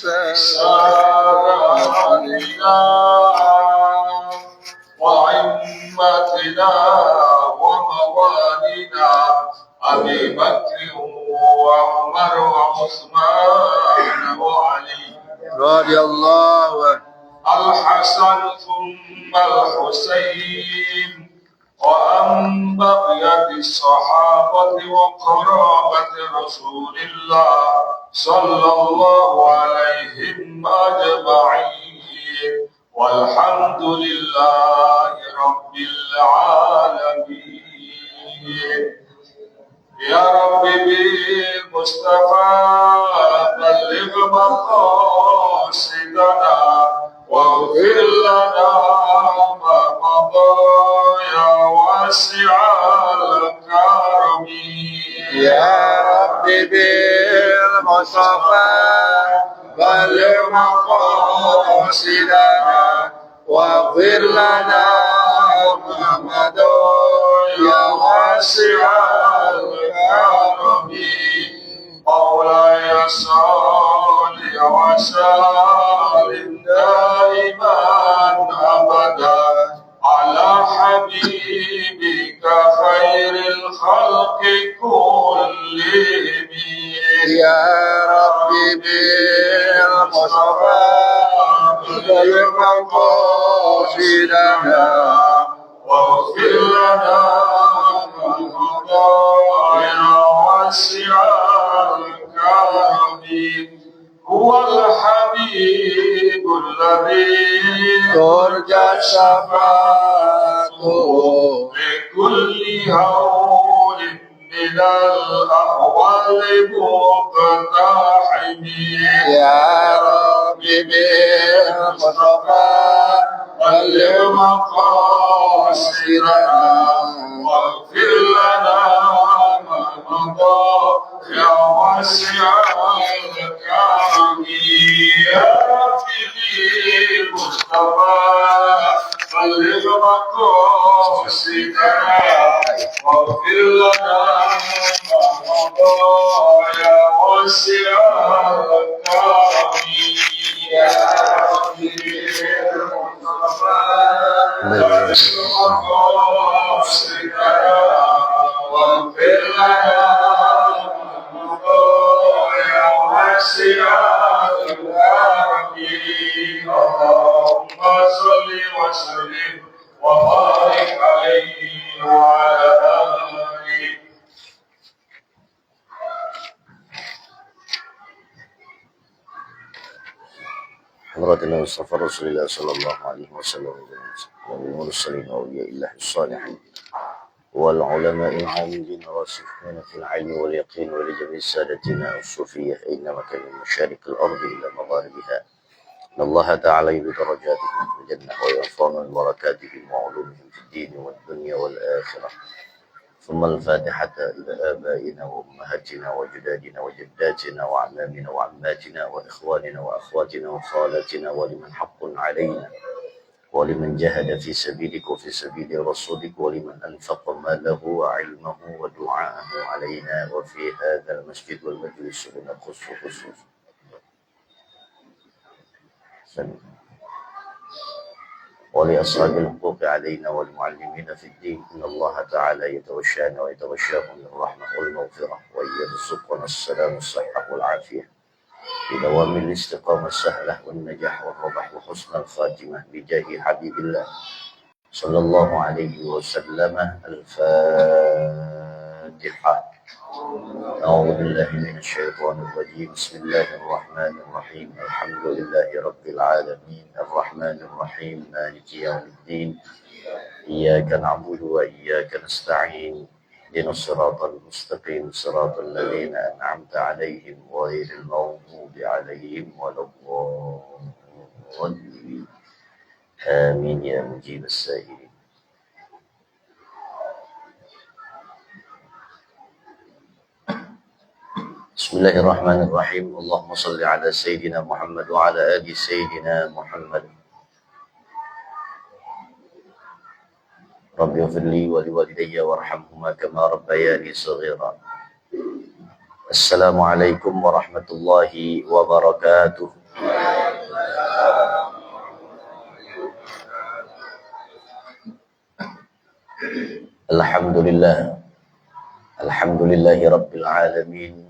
سادتنا وأئمتنا وموالينا أبي بكر وعمر وعثمان وعلي رضي الله عنه الحسن ثم الحسين وأن بقية الصحابة وقرابة رسول الله صلى الله عليهم أجمعين والحمد لله رب العالمين. يا رب بالمصطفى بلغ مقاصدنا واغفر لنا ما مضى يا واسع الكرم. يا رب بالمصطفى بلغ مقاصدنا واغفر لنا ما مضى يا واسع الكرم. مولاي صل وسلم دائما ابدا على حبيبك خير الخلق كلهم. يا ربي بالمصطفى بلغ مقاصدنا واغفر لنا ما مضى يا واسع الكرم. هو الحبيب الذي ترجى شفاعته لكل هول من الأهوال مقتحم. يا ربي بالمصطفى بلغ مقاصدنا واغفر لنا ما مضى يا واسع الكرم. يا ربي بالمصطفى بلغ مقاصدنا واغفر لنا ما مضى يا واسع الكرم. يا ربي بالمصطفى بلغ مقاصدنا واغفر لنا واسع الكرم. اللهم صل وسلم وبارك عليه وعلى آله. حضرات المصطفى رسول الله صلى الله عليه وسلم والمرسلين وأولياء الله الصالحين والعلماء العاملين الراسخين في العلم واليقين ولجميع سادتنا الصوفية أينما كان من مشارق الأرض إلى مغاربها. إن الله تعالى يبي درجاتهم في الجنة ويرفعنا من بركاتهم وعلومهم في الدين والدنيا والآخرة. ثم الفاتحة إلى آبائنا وأمهاتنا وجدادنا وجداتنا وعمامنا وعماتنا وإخواننا وأخواتنا وخالاتنا ولمن حق علينا ولمن جاهد في سبيلك وفي سبيل رسولك ولمن أنفق ماله وعلمه ودعاءه علينا وفي هذا المسجد والمجلس لنقص خصوصا. ولأصحاب الحقوق علينا والمعلمين في الدين إن الله تعالى يتوشانا ويتوشاهم بالرحمة والمغفرة وأن يرزقنا السلام الصحة والعافية بدوام الاستقامة السهلة والنجاح والربح وحسن الخاتمة بجاه حبيب الله صلى الله عليه وسلم. الفاتحة. أعوذ بالله من الشيطان الرجيم. بسم الله الرحمن الرحيم. الحمد لله رب العالمين الرحمن الرحيم مالك يوم الدين إياك نعبد وإياك نستعين اهدنا الصراط المستقيم صراط الذين أنعمت عليهم غير المغضوب عليهم ولا الضالين. آمين يا مجيب السائلين. بسم الله الرحمن الرحيم. اللهم صل على سيدنا محمد وعلى آل سيدنا محمد. رب اغفر لي ولوالدي وارحمهما كما ربياني صغيرا. السلام عليكم ورحمة الله وبركاته. Alhamdulillah. Alhamdulillahi Rabbil Alamin.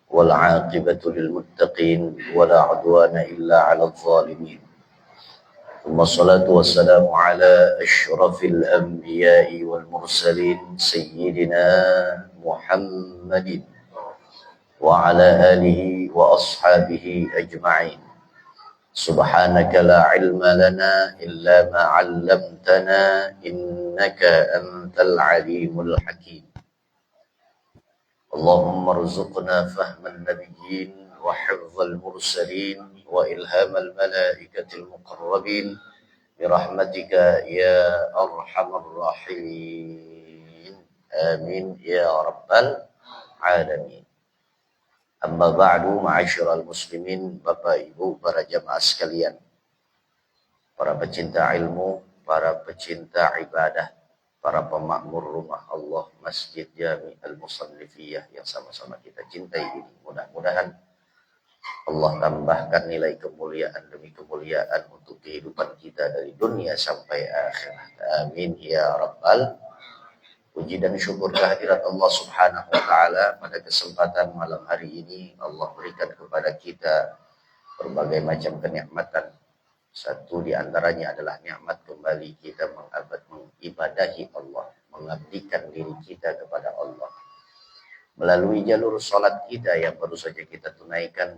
Wal aqibatu lil muttaqin. Wala udwana illa ala zalimin. Wassalatu wassalamu ala ashrafil anbiya'i wal mursalin. Sayyidina Muhammadin. Wa ala alihi wa ashabihi ajma'in. Subhanaka la ilma lana illa ma 'allamtana innaka antal alimul hakim. Allahumma rzuqna fahman nabiyyin wa hifdzal mursalin wa ilhamal malaikatil muqarrabin birahmatika ya arhamar rahimin. Amin ya rabbal alamin. Amma ba'du, ma'asyiral muslimin, Bapak Ibu, para jamaah sekalian, para pecinta ilmu, para pecinta ibadah, para pemakmur rumah Allah Masjid Jami Al-Musannifiyah yang sama-sama kita cintai ini. Mudah-mudahan Allah tambahkan nilai kemuliaan demi kemuliaan untuk kehidupan kita dari dunia sampai akhirat. Amin ya rabbal. Puji dan syukur kehadirat Allah Subhanahu wa Ta'ala pada kesempatan malam hari ini. Allah berikan kepada kita berbagai macam kenikmatan. Satu di antaranya adalah nikmat kembali kita mengibadahi Allah, mengabdikan diri kita kepada Allah melalui jalur salat kita yang baru saja kita tunaikan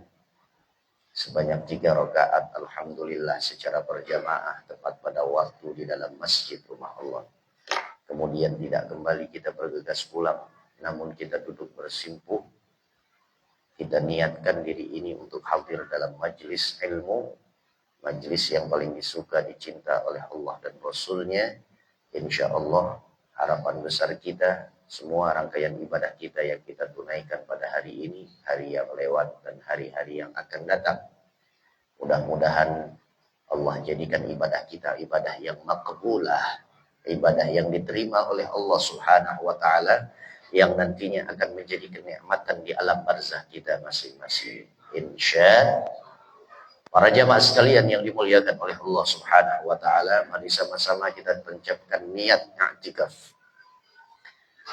sebanyak 3 rakaat, alhamdulillah, secara berjamaah tepat pada waktu di dalam masjid rumah Allah. Kemudian tidak kembali kita bergegas pulang, namun kita duduk bersimpuh. Kita niatkan diri ini untuk hadir dalam majlis ilmu, majlis yang paling disuka, dicinta oleh Allah dan Rasulnya. Insya Allah harapan besar kita, semua rangkaian ibadah kita yang kita tunaikan pada hari ini, hari yang lewat dan hari-hari yang akan datang, mudah-mudahan Allah jadikan ibadah kita ibadah yang maqbulah, ibadah yang diterima oleh Allah Subhanahu wa Ta'ala, yang nantinya akan menjadi kenikmatan di alam barzah kita masing-masing. Insya para jamaah sekalian yang dimuliakan oleh Allah Subhanahu wa Ta'ala, mari sama-sama kita mengucapkan niat i'tikaf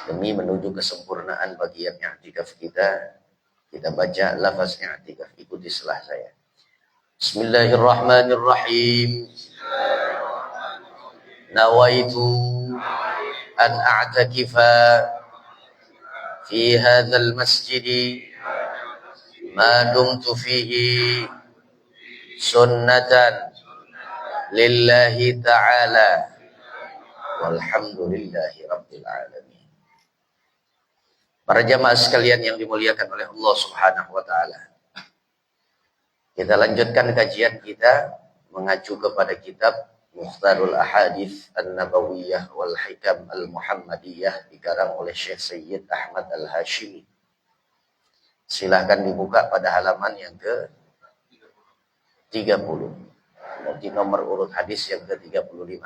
demi menuju kesempurnaan bagian i'tikaf kita. Kita baca lafaz i'tikaf, ikuti setelah saya. Bismillahirrahmanirrahim. Nawaitu an a'takifa fi hadzal masjid ma dumtu fihi sunnatan lillahi ta'ala walhamdulillahi rabbil alamin. Para jamaah sekalian yang dimuliakan oleh Allah Subhanahu wa Ta'ala, kita lanjutkan kajian kita mengacu kepada kitab Mukhtarul Ahadits An-Nabawiyah wal Hikam Al-Muhammadiyah, dikarang oleh Syekh Sayyid Ahmad Al-Hashimi. Silahkan dibuka pada halaman yang ke-30, di nomor urut hadis yang ke-35.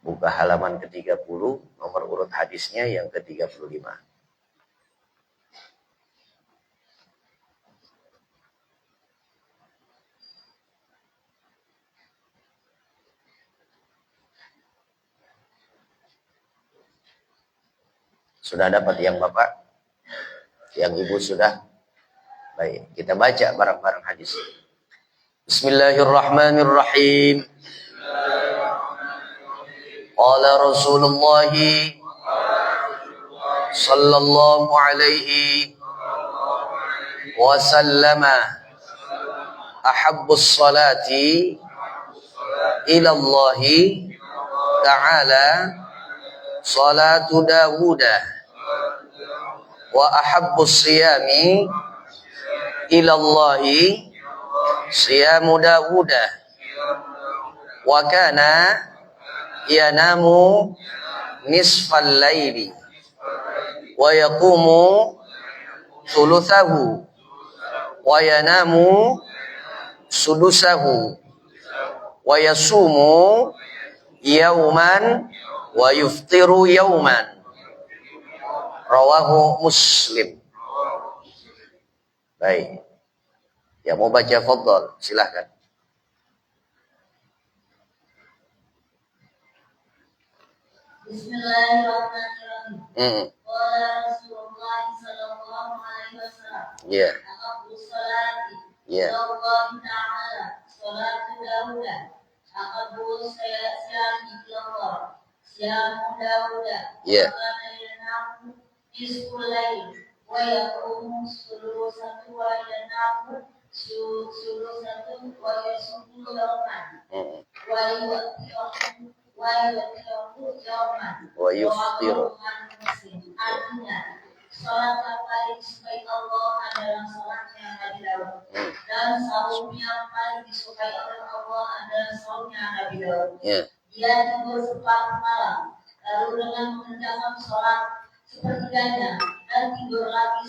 Buka halaman ke-30, nomor urut hadisnya yang ke-35. Sudah dapat yang Bapak? Yang Ibu sudah? Baik, kita baca bareng-bareng hadis. Bismillahirrahmanirrahim. Qala Rasulullah sallallahu alaihi wasallam, ahabbus salati ila Allah ta'ala salatu Dawudah, wa ahabbus siyami ila Allahi siyamu Dawudah, wa kana yanamu nisfal laili wa yaqumu thuluthahu wa yanamu sudusahu wa yasumu yauman wa yuftiru yauman. Rawahu Muslim. Baik. Yang mau baca fadhal, silahkan. Bismillahirrahmanirrahim. Qala Rasulullah sallallahu alaihi wasallam. Ya. Aqabus salati. Ya. Allah Ta'ala. Salatu Dawud. Aqabus siyami Allah. Siyamu Dawud. Ya. Kana yanamu nisful lail wa yaqumu sulusatu wa yanamu sulusatu wa yasumu yawman. Wa yu'tiru Wa yuftiru. Artinya, sholat yang paling disukai Allah adalah sholatnya Nabi Daud, dan sahurnya yang paling disukai oleh Allah adalah sahurnya Nabi Daud. Dia tidur separuh malam, lalu dengan mengerjakan sholat sepertiganya dan tidur lagi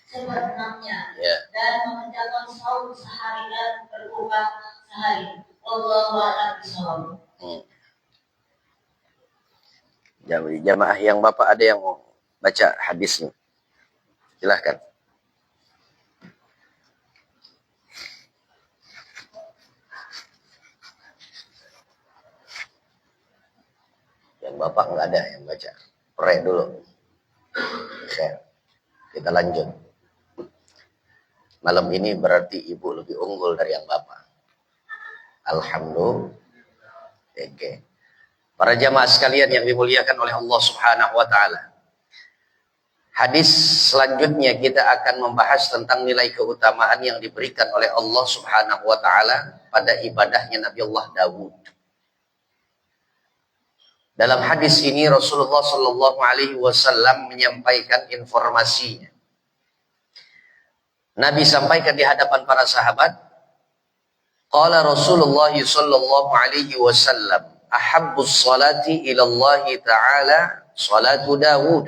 seperenamnya, dan mengerjakan sahur sehari dan berbuka sehari. Wallahu a'lam bishawab. Jamaah yang Bapak ada yang mau baca hadisnya, silahkan. Yang Bapak nggak ada yang baca, pre dulu. Oke, kita lanjut. Malam ini berarti Ibu lebih unggul dari yang Bapak. Alhamdulillah. Oke. Para jamaah sekalian yang dimuliakan oleh Allah Subhanahu wa taala. Hadis selanjutnya kita akan membahas tentang nilai keutamaan yang diberikan oleh Allah Subhanahu wa taala pada ibadahnya Nabi Allah Daud. Dalam hadis ini Rasulullah sallallahu alaihi wasallam menyampaikan informasinya. Nabi sampaikan di hadapan para sahabat, qala Rasulullah sallallahu alaihi wasallam, ahabbus salati ila Allah ta'ala salatu Dawud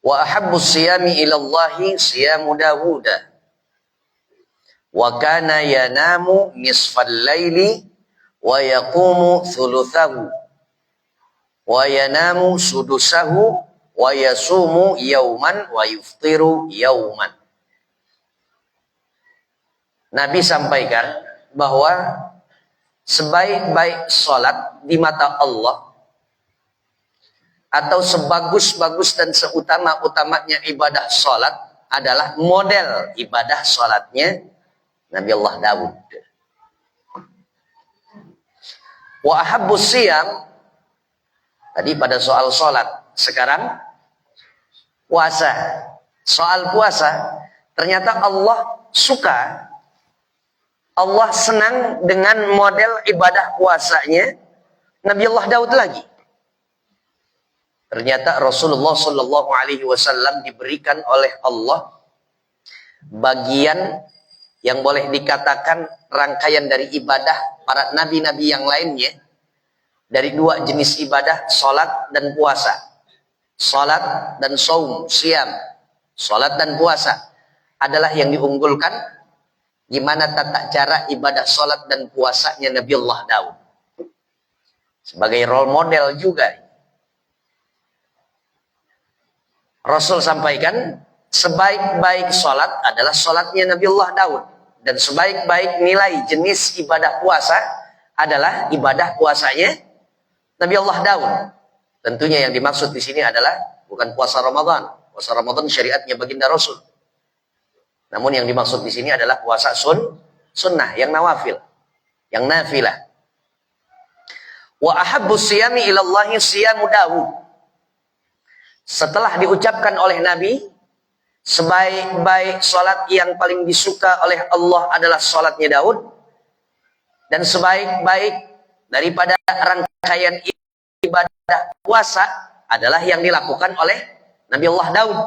wa ahabbus siyami ila Allah siyamu Dawud wa kana yanamu nisfal laili wa yaqumu thuluthahu wa yanamu sudusahu wa yasumu yauman wa yuftiru yauman. Nabi sampaikan bahwa sebaik-baik sholat di mata Allah atau sebagus-bagus dan seutama-utamanya ibadah sholat adalah model ibadah sholatnya Nabi Allah Daud. Wa ahabbus siyam, tadi pada soal sholat, sekarang puasa. Soal puasa, ternyata Allah suka, Allah senang dengan model ibadah puasanya Nabi Allah Daud lagi. Ternyata Rasulullah Shallallahu Alaihi Wasallam diberikan oleh Allah bagian yang boleh dikatakan rangkaian dari ibadah para nabi-nabi yang lainnya, dari dua jenis ibadah, salat dan puasa. Salat dan saum, siam. Salat dan puasa adalah yang diunggulkan. Gimana tata cara ibadah salat dan puasanya Nabi Allah Daud. Sebagai role model juga. Rasul sampaikan, sebaik-baik salat adalah salatnya Nabi Allah Daud. Dan sebaik-baik nilai jenis ibadah puasa adalah ibadah puasanya Nabi Allah Daud. Tentunya yang dimaksud di sini adalah bukan puasa Ramadan. Puasa Ramadan syariatnya baginda Rasul. Namun yang dimaksud di sini adalah puasa sunnah, yang nawafil, yang nafilah. Wa ahabbus siyami ilallahi siyamu Daud. Setelah diucapkan oleh Nabi, sebaik-baik salat yang paling disuka oleh Allah adalah salatnya Daud, dan sebaik-baik daripada rangkaian ibadah puasa adalah yang dilakukan oleh Nabi Allah Daud.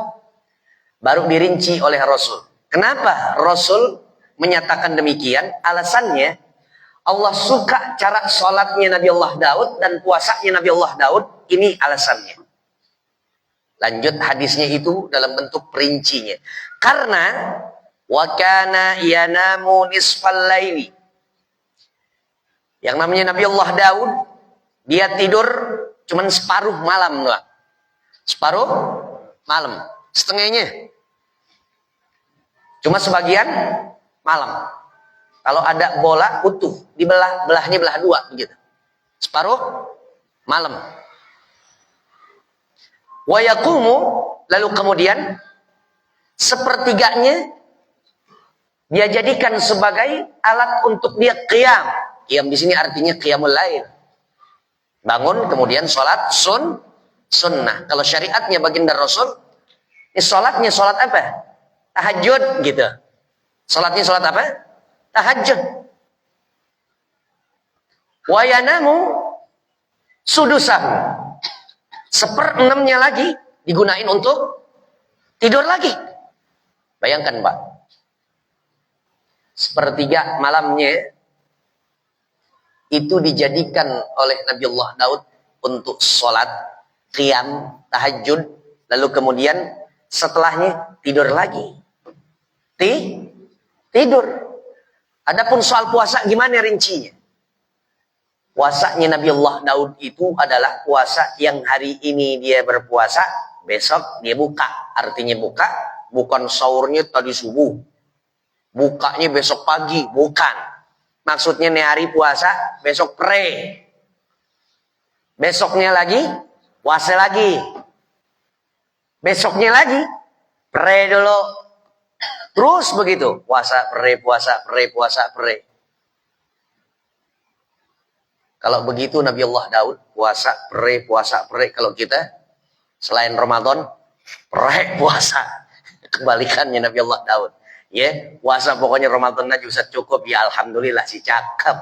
Baru dirinci oleh Rasul. Kenapa Rasul menyatakan demikian? Alasannya, Allah suka cara sholatnya Nabi Allah Daud dan puasanya Nabi Allah Daud. Ini alasannya. Lanjut hadisnya itu dalam bentuk perincinya. Karena wa kana yanamu nisfal laili. Yang namanya Nabi Allah Daud, dia tidur cuman separuh malam doang. Separuh malam, setengahnya. Cuma sebagian malam. Kalau ada bola utuh, belahnya belah dua begitu. Separuh malam. Wa yaqumu, lalu kemudian sepertiganya dia jadikan sebagai alat untuk dia qiyam. Qiyam di sini artinya qiyamul lail. Bangun kemudian sholat sunnah. Kalau syariatnya baginda Rasul, ini sholatnya sholat apa? Tahajud gitu. Sholatnya sholat apa? Tahajud. Wa yanamu sudusahu. 1/6-nya lagi digunain untuk tidur lagi. Bayangkan Pak, 1/3 malamnya itu dijadikan oleh Nabiullah Daud untuk sholat, qiyam, tahajud, lalu kemudian setelahnya tidur lagi. Tidur. Adapun soal puasa gimana rincinya? Puasanya Nabiullah Daud itu adalah puasa yang hari ini dia berpuasa, besok dia buka. Artinya buka, bukan sahurnya tadi subuh. Bukanya besok pagi, bukan. Maksudnya nih hari puasa, besok pre. Besoknya lagi, puasa lagi. Besoknya lagi, pre dulu. Terus begitu, puasa pre, puasa pre, puasa pre. Kalau begitu Nabiullah Daud puasa pre. Kalau kita selain Ramadan pre puasa. Kebalikannya Nabiullah Daud. Ya, puasa pokoknya Ramadan aja bisa cukup. Ya alhamdulillah sih cakep.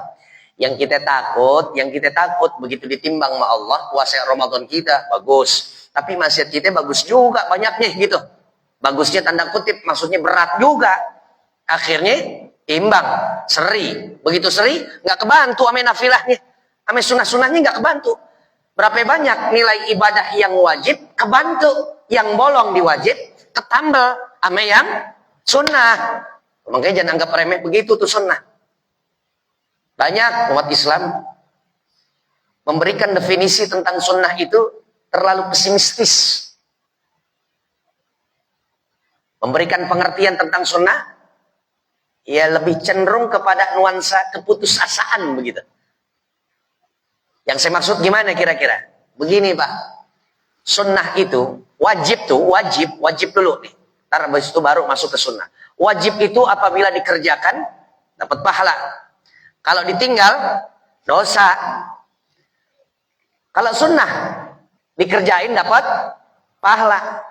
Yang kita takut begitu ditimbang sama Allah, puasa Ramadan kita bagus. Tapi maksiat kita bagus juga banyaknya gitu. Bagusnya tanda kutip, maksudnya berat juga. Akhirnya timbang, seri. Begitu seri, nggak kebantu ame nafilahnya. Ame sunah-sunahnya nggak kebantu. Berapa banyak nilai ibadah yang wajib kebantu. Yang bolong di wajib, ketambal ame yang sunnah. Makanya jangan anggap remeh begitu tuh sunnah. Banyak umat Islam memberikan definisi tentang sunnah itu terlalu pesimistis. Memberikan pengertian tentang sunnah, ya lebih cenderung kepada nuansa keputusasaan begitu. Yang saya maksud gimana kira-kira? Begini Pak, sunnah itu wajib dulu nih. Ntar habis itu baru masuk ke sunnah. Wajib itu apabila dikerjakan dapat pahala. Kalau ditinggal dosa. Kalau sunnah dikerjain dapat pahala.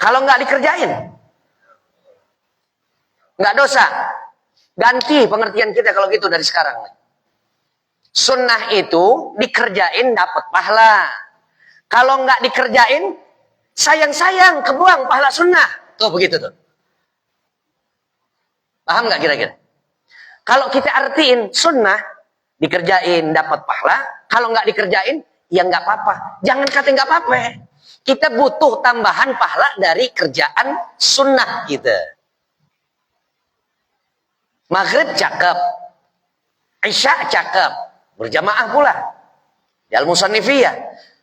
Kalau nggak dikerjain nggak dosa. Ganti pengertian kita kalau gitu dari sekarang. Sunnah itu dikerjain dapat pahala. Kalau nggak dikerjain, sayang-sayang kebuang pahala sunnah. Tuh begitu tuh. Paham nggak kira-kira? Kalau kita artiin sunnah dikerjain dapat pahala, kalau nggak dikerjain ya nggak apa-apa. Jangan kata nggak apa-apa. Kita butuh tambahan pahala dari kerjaan sunnah kita. Maghrib cakep, Isya cakep, berjamaah pula di Al-Musannifiyah.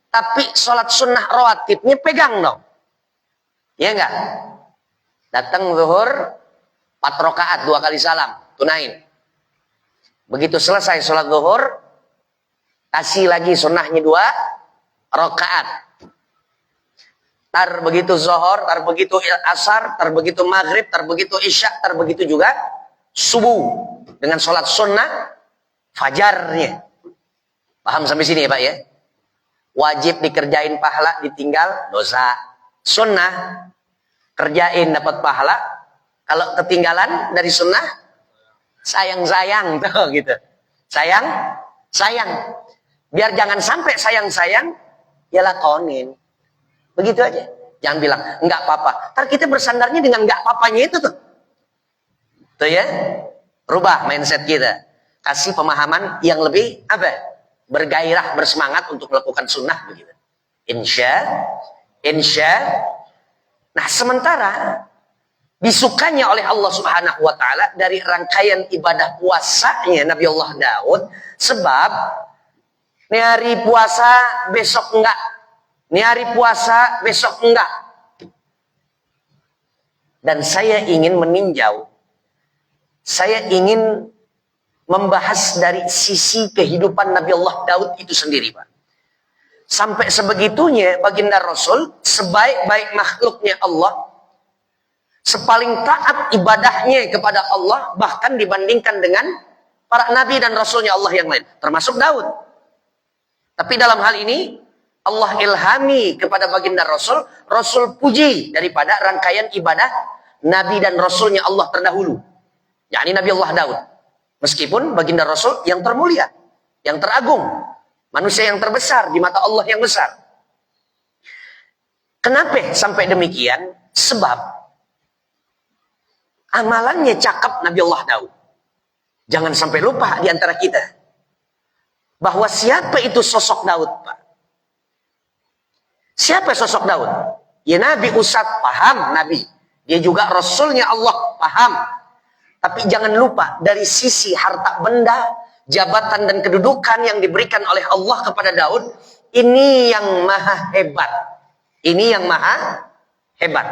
Tapi sholat sunnah rawatibnya pegang dong. Iya enggak? Datang zuhur 4 rakaat 2 kali salam, tunain. Begitu selesai sholat zuhur, kasih lagi sunnahnya 2 rakaat. Tar begitu zuhur, tar begitu asar, tar begitu maghrib, tar begitu isya, tar begitu juga subuh dengan sholat sunnah fajarnya. Paham sampai sini ya Pak ya? Wajib dikerjain pahala, ditinggal dosa. Sunnah kerjain dapat pahala. Kalau ketinggalan dari sunnah sayang-sayang tuh gitu. Sayang. Biar jangan sampai sayang-sayang, ya lakonin. Begitu aja. Jangan bilang enggak apa-apa. Ntar kita bersandarnya dengan enggak apa-apanya itu tuh. Tuh ya, rubah mindset kita. Kasih pemahaman yang lebih apa? Bergairah, bersemangat untuk melakukan sunnah begitu. Insya. Nah, sementara disukanya oleh Allah Subhanahu wa taala dari rangkaian ibadah puasanya Nabiullah Daud, sebab Ini hari puasa, besok enggak. Ini hari puasa, besok enggak. Dan saya ingin meninjau. Saya ingin membahas dari sisi kehidupan Nabi Allah Daud itu sendiri, Pak. Sampai sebegitunya baginda Rasul, sebaik-baik makhluknya Allah, sepaling taat ibadahnya kepada Allah, bahkan dibandingkan dengan para nabi dan rasulnya Allah yang lain, termasuk Daud. Tapi dalam hal ini, Allah ilhami kepada baginda Rasul, Rasul puji daripada rangkaian ibadah nabi dan rasulnya Allah terdahulu, yakni Nabi Allah Daud. Meskipun baginda Rasul yang termulia, yang teragung, manusia yang terbesar di mata Allah yang besar. Kenapa sampai demikian? Sebab amalannya cakap Nabi Allah Daud. Jangan sampai lupa di antara kita bahwa siapa itu sosok Daud, Pak? Siapa sosok Daud? Ya Nabi Ustadz, paham Nabi. Dia juga Rasulnya Allah, paham. Tapi jangan lupa dari sisi harta benda, jabatan dan kedudukan yang diberikan oleh Allah kepada Daud, ini yang maha hebat. Ini yang maha hebat.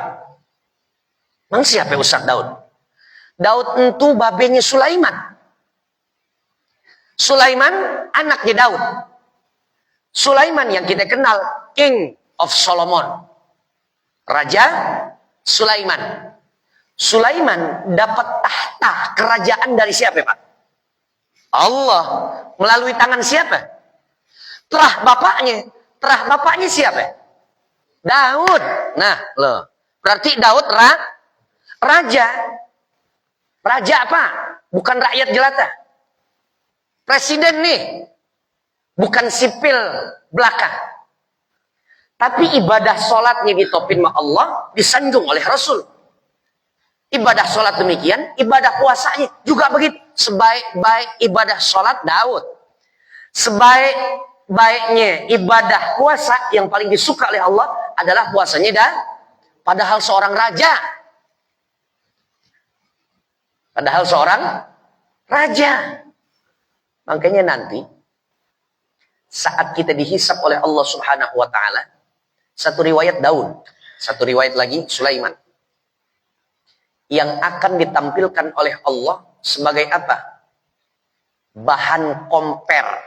Memang siapa Ustadz Daud? Daud itu babenya Sulaiman. Sulaiman anaknya Daud. Sulaiman yang kita kenal King of Solomon, Raja Sulaiman. Sulaiman dapat tahta kerajaan dari siapa, Pak? Allah. Melalui tangan siapa? Terah bapaknya. Terah bapaknya siapa? Daud. Nah, loh. Berarti Daud raja. Raja apa? Bukan rakyat jelata. Presiden nih. Bukan sipil belaka. Tapi ibadah sholatnya ditopin sama Allah, disanjung oleh Rasul. Ibadah sholat demikian, ibadah puasanya juga begitu. Sebaik-baik ibadah sholat Daud. Sebaik-baiknya ibadah puasa yang paling disuka oleh Allah adalah puasanya padahal seorang raja. Padahal seorang raja. Makanya nanti saat kita dihisap oleh Allah Subhanahu wa taala, satu riwayat Daud, satu riwayat lagi Sulaiman, yang akan ditampilkan oleh Allah sebagai apa? Bahan compare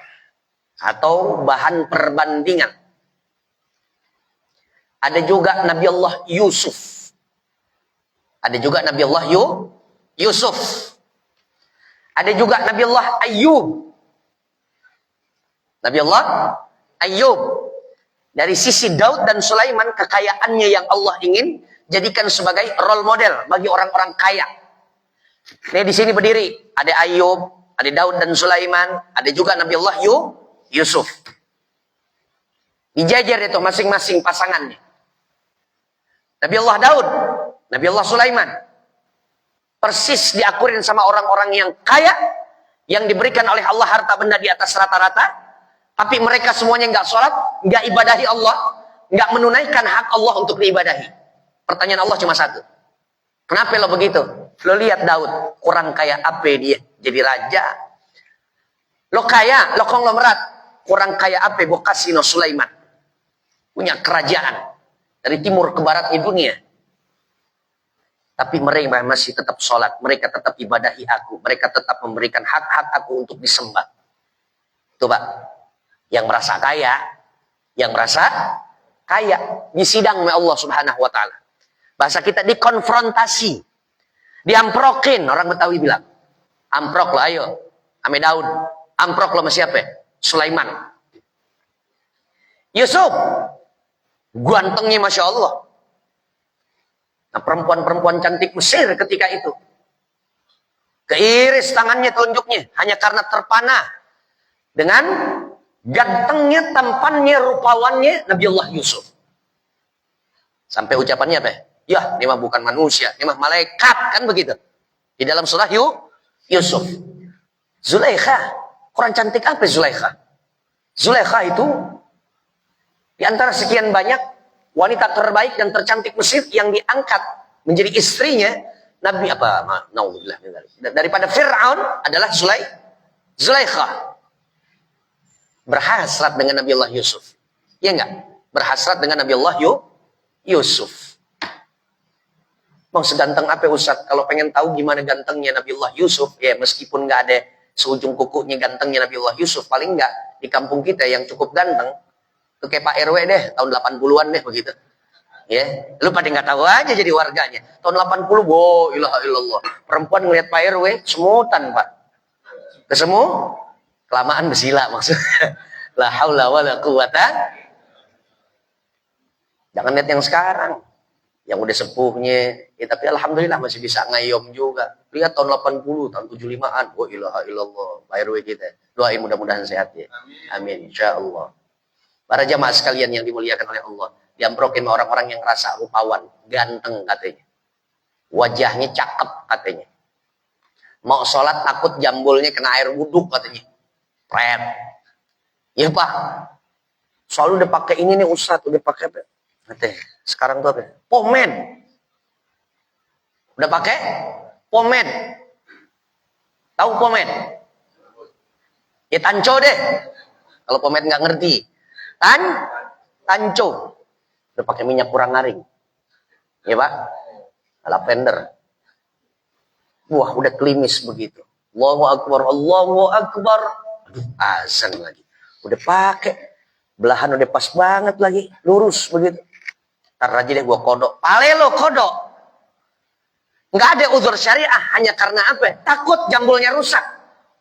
atau bahan perbandingan. Ada juga Nabi Allah Yusuf. Ada juga Nabi Allah Yusuf. Ada juga Nabi Allah Ayyub. Nabi Allah Ayyub. Dari sisi Daud dan Sulaiman, kekayaannya yang Allah ingin jadikan sebagai role model bagi orang-orang kaya. Nih di sini berdiri, ada Ayyub, ada Daud dan Sulaiman, ada juga Nabi Allah Yusuf. Dijajar itu masing-masing pasangannya. Nabi Allah Daud, Nabi Allah Sulaiman, persis diakurin sama orang-orang yang kaya, yang diberikan oleh Allah harta benda di atas rata-rata. Tapi mereka semuanya nggak sholat, nggak ibadahi Allah, nggak menunaikan hak Allah untuk diibadahi. Pertanyaan Allah cuma satu. Kenapa lo begitu? Lo lihat Daud, kurang kaya apa dia jadi raja? Lo kaya, lo konglomerat, kurang kaya apa? Bokasino Sulaiman punya kerajaan dari timur ke barat di dunia. Tapi mereka masih tetap sholat, mereka tetap ibadahi aku, mereka tetap memberikan hak-hak aku untuk disembah. Tuh Pak. Yang merasa kaya disidang oleh Allah Subhanahu wa taala. Bahasa kita dikonfrontasi, diamprokin, orang Betawi bilang. Amprok lo ayo, ame Daud. Amprok lo sama siapa? Sulaiman. Yusuf, gantengnya Masya Allah. Nah, perempuan-perempuan cantik Mesir ketika itu keiris tangannya telunjuknya hanya karena terpana dengan gantengnya, tampannya, rupawannya Nabi Allah Yusuf. Sampai ucapannya apa? Ya, ini mah bukan manusia, ini mah malaikat, kan begitu. Di dalam surah Yusuf. Zulaikha, kurang cantik apa Zulaikha? Zulaikha itu di antara sekian banyak wanita terbaik dan tercantik Mesir yang diangkat menjadi istrinya Nabi daripada Fir'aun adalah Zulaikha. berhasrat dengan Nabi Allah Yusuf. Iya enggak? Berhasrat dengan Nabi Allah Yusuf. Mau seganteng apa Ustaz? Kalau pengen tahu gimana gantengnya Nabi Allah Yusuf, ya meskipun nggak ada seujung kukunya gantengnya Nabi Allah Yusuf, paling nggak di kampung kita yang cukup ganteng, itu kayak Pak RW deh, tahun 80-an deh begitu. Ya, lu pada nggak tahu aja jadi warganya. Tahun 80, wow, ilaha illallah. Perempuan ngelihat Pak RW, semutan Pak. Kesemu, kelamaan bersila maksudnya. La haula wala quwata. Jangan lihat yang sekarang. Yang udah sepuhnya, ya tapi alhamdulillah masih bisa ngayom juga. Lihat tahun 80, tahun 75-an. Wa ilaha illallah, Pak RW kita. Doain mudah-mudahan sehat ya. Amin, insyaallah. Para jamaah sekalian yang dimuliakan oleh Allah, diamprokin orang-orang yang rasa rupawan, ganteng katanya. Wajahnya cakep katanya. Mau sholat takut jambulnya kena air wudhu katanya. Pret. Ya Pak, soalnya udah pakai ini nih Ustadz, udah pakai apa? Katanya, sekarang tuh apa? Pomen. Udah pakai? Pomen. Tahu pomen? Ya tanco deh. Kalau pomen nggak ngerti. Tanco. Udah pakai minyak kurang ngaring. Ya Pak? Lavender. Wah, udah klimis begitu. Allahu Akbar, Allahu Akbar. Aduh, azan lagi. Udah pakai. Belahan udah pas banget lagi. Lurus begitu. Ntar aja deh gua kodok. Pale lo kodok. Nggak ada uzur syariah. Hanya karena apa? Takut jambulnya rusak.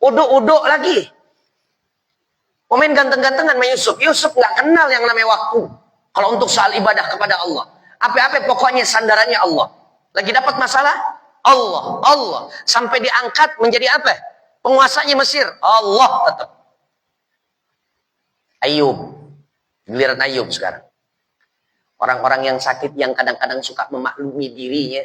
Uduk-uduk lagi. Komen ganteng-gantengan sama Yusuf. Yusuf nggak kenal yang namanya waktu. Kalau untuk soal ibadah kepada Allah. Apa-apa pokoknya sandarannya Allah. Lagi dapat masalah? Allah. Allah. Sampai diangkat menjadi apa? Penguasanya Mesir. Allah tetap. Ayub. Giliran Ayub sekarang. Orang-orang yang sakit yang kadang-kadang suka memaklumi dirinya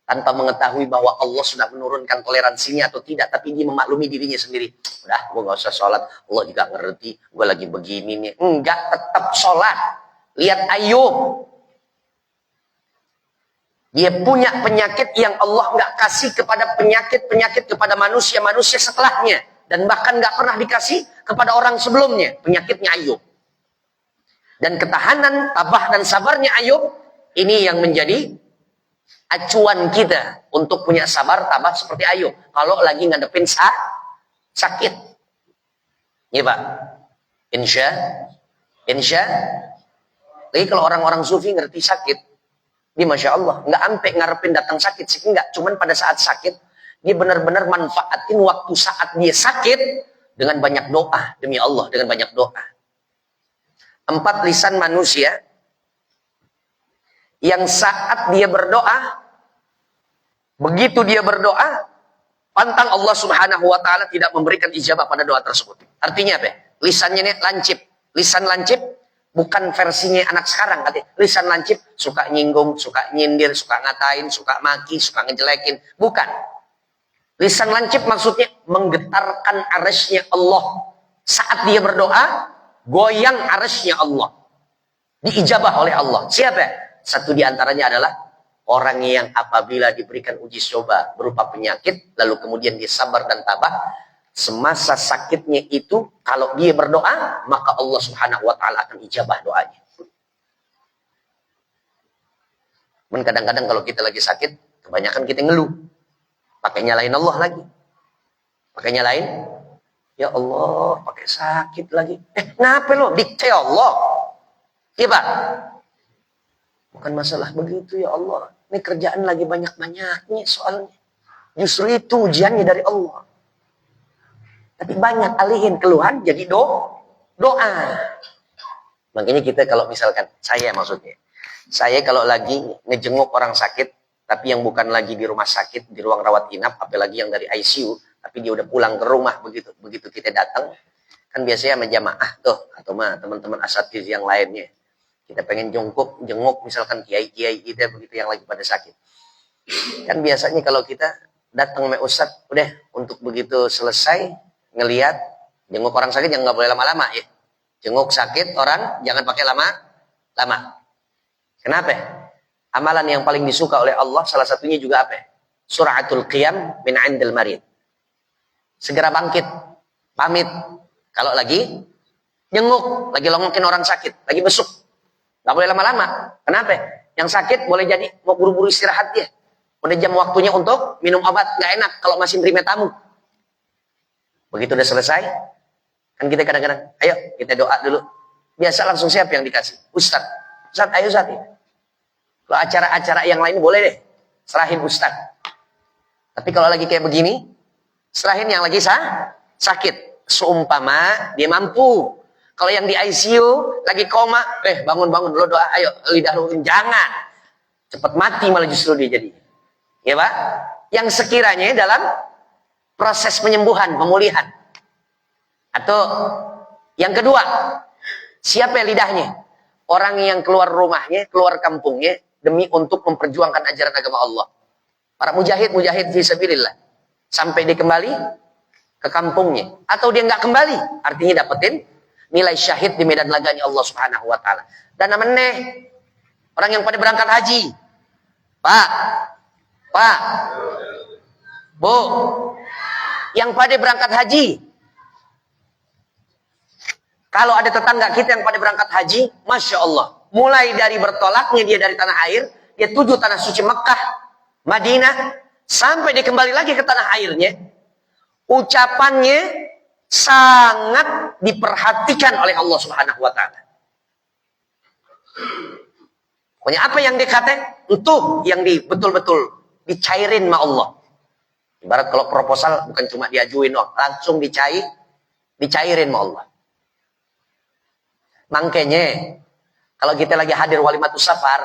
tanpa mengetahui bahwa Allah sudah menurunkan toleransinya atau tidak, tapi dia memaklumi dirinya sendiri. Udah, gue gak usah sholat, Allah juga ngerti, gue lagi begini nih. Enggak, tetap sholat. Lihat Ayub. Dia punya penyakit yang Allah nggak kasih kepada penyakit-penyakit kepada manusia-manusia setelahnya. Dan bahkan nggak pernah dikasih kepada orang sebelumnya. Penyakitnya Ayub. Dan ketahanan, tabah dan sabarnya Ayub, ini yang menjadi acuan kita untuk punya sabar, tabah seperti Ayub. Kalau lagi ngadepin sakit. Ya Pak. Insya. Lagi kalau orang-orang sufi ngerti sakit, dia Masya Allah, nggak sampai ngarepin datang sakit sih, enggak. Cuman pada saat sakit, dia benar-benar manfaatin waktu saat dia sakit dengan banyak doa. Demi Allah, dengan banyak doa. 4 lisan manusia yang saat dia berdoa, begitu dia berdoa, pantang Allah Subhanahu wa Ta'ala tidak memberikan ijabah pada doa tersebut. Artinya apa? Lisannya ini lancip. Lisan lancip bukan versinya anak sekarang. Lisan lancip suka nyinggung, suka nyindir, suka ngatain, suka maki, suka ngejelekin. Bukan. Lisan lancip maksudnya menggetarkan arsy-Nya Allah. Saat dia berdoa, goyang arsy-Nya Allah. Diijabah oleh Allah. Siapa? Satu diantaranya adalah orang yang apabila diberikan uji coba berupa penyakit, lalu kemudian dia sabar dan tabah, semasa sakitnya itu, kalau dia berdoa, maka Allah Subhanahu wa Ta'ala akan ijabah doanya. Dan kadang-kadang kalau kita lagi sakit, kebanyakan kita ngeluh. Pakai nyalain Allah lagi. Pakai nyalain, ya Allah, pakai sakit lagi. Kenapa lo? Dikte Allah. Iya Pak? Bukan masalah begitu ya Allah. Ini kerjaan lagi banyak-banyaknya soalnya. Justru itu ujiannya dari Allah. Tapi banyak alihin keluhan jadi doa. Makanya kita kalau misalkan, saya maksudnya. Saya kalau lagi ngejenguk orang sakit, tapi yang bukan lagi di rumah sakit, di ruang rawat inap, apalagi yang dari ICU, tapi dia udah pulang ke rumah begitu kita datang, kan biasanya sama jamaah tuh, atau mah teman-teman asatiz yang lainnya. Kita pengen jenguk misalkan kiai-kiai kita begitu yang lagi pada sakit. Kan biasanya kalau kita datang sama ustadz, udah untuk begitu selesai ngelihat jenguk orang sakit yang nggak boleh lama-lama ya. Jenguk sakit orang jangan pakai lama. Kenapa? Amalan yang paling disuka oleh Allah salah satunya juga apa? Suratul qiyam min 'indil marid. Segera bangkit, pamit kalau lagi Jenguk, lagi longokin orang sakit, lagi besuk. Nggak boleh lama-lama. Kenapa? Yang sakit boleh jadi mau buru-buru istirahat dia. Udah jam waktunya untuk minum obat, nggak enak kalau masih nerima tamu. Begitu udah selesai, kan kita kadang-kadang, ayo kita doa dulu. Biasa langsung siapa yang dikasih? Ustadz, ayo Ustadz. Kalau acara-acara yang lain boleh deh, serahin Ustadz. Tapi kalau lagi kayak begini, serahin yang lagi sakit. Seumpama dia mampu. Kalau yang di ICU lagi koma, bangun-bangun lo doa, ayo lidah lu, jangan. Cepat mati malah justru dia jadi. Ya Pak? Yang sekiranya dalam proses penyembuhan, pemulihan. Atau yang kedua, siapa yang lidahnya? Orang yang keluar rumahnya, keluar kampungnya demi untuk memperjuangkan ajaran agama Allah. Para mujahid fisabilillah. Sampai dia kembali ke kampungnya. Atau dia nggak kembali, artinya dapetin nilai syahid di medan laganya Allah Subhanahu wa taala. Dan namanya orang yang pada berangkat haji. Pak, Bu, yang pada berangkat haji. Kalau ada tetangga kita yang pada berangkat haji, Masya Allah. Mulai dari bertolaknya dia dari tanah air, dia tuju tanah suci Mekah, Madinah, sampai dia kembali lagi ke tanah airnya. Ucapannya sangat diperhatikan oleh Allah Subhanahu wa taala. Pokoknya apa yang dikatakan itu yang betul-betul dicairin sama Allah. Ibarat kalau proposal bukan cuma diajuin, langsung dicairin sama Allah. Makanya kalau kita lagi hadir walimatus safar,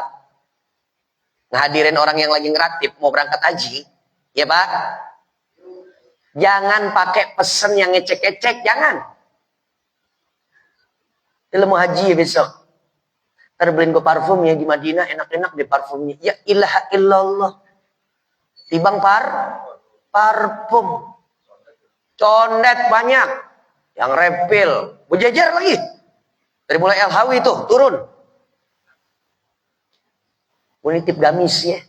ngehadirin orang yang lagi ngeratib mau berangkat haji, ya Pak, jangan pakai pesen yang ngecek-ngecek, jangan. Dia mau haji ya besok, ntar beliin gue parfumnya di Madinah, enak-enak deh parfumnya. Ya ilaha illallah, tibang parfum, condet banyak, yang refill, berjejer lagi. Dari mulai El-Hawi itu turun. Gue nitip gamis ya.